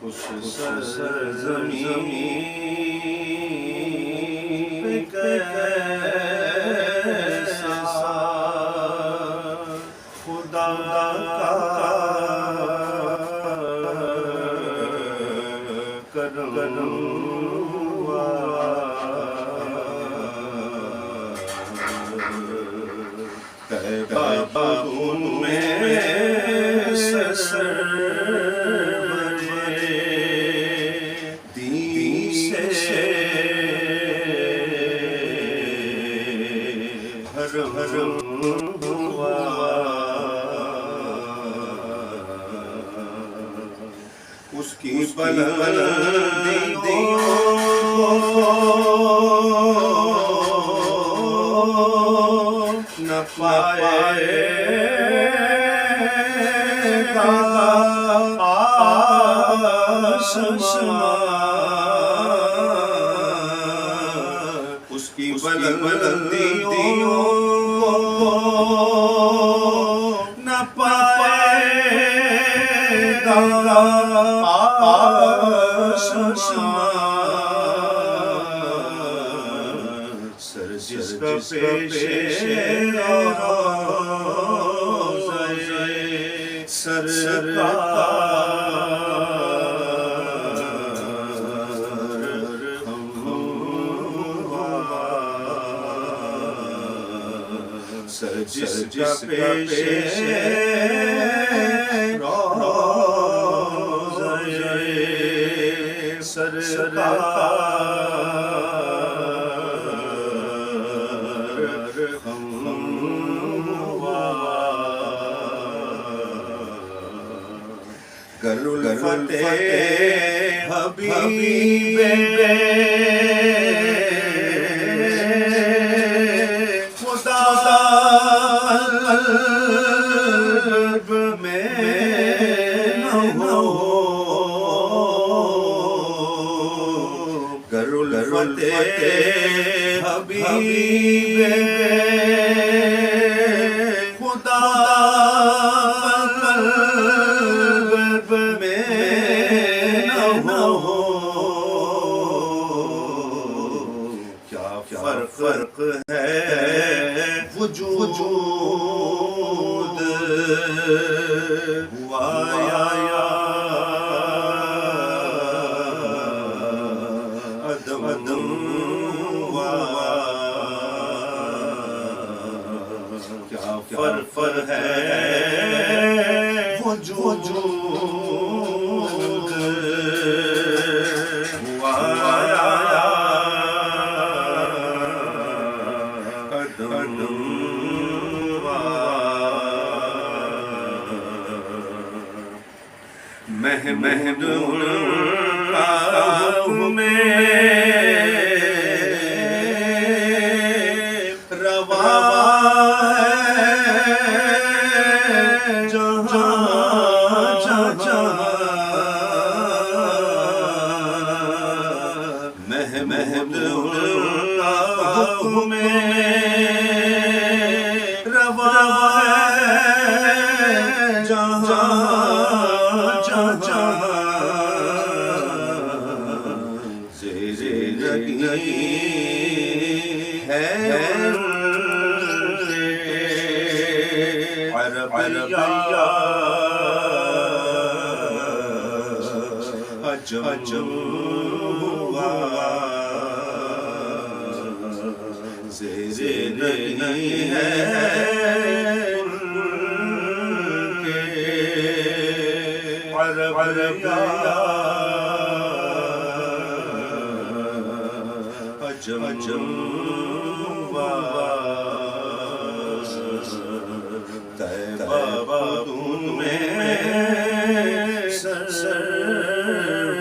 اس سرزمین پہ کیسا خدا کا کرم ہوا، طیبہ میں حرم ہوا، اس کی بلندیوں نہ پائے گا آسمان، اس کی بلندیوں نہ پائے گا آسمان، سر جس کا پیش روضۂ سرکار سر جس کا پیش روضۂ سرکار ہوا، گر الفت حبیب خدا قلب میں نہ ہو، گر الفت حبیب خدا قلب میں نہ ہو، کیا فرق ہے وجود ہوا یا عدم ہوا، کیا فرق ہے وجود ہوا یا عدم ہوا، محمد راہ میں روا ہے جہاں محمد راہ میں روا ہے جہاں عربیہ عجم ہوا، زیر نہیں ہے عربیہ عجم ہوا، طیبہ میں سرور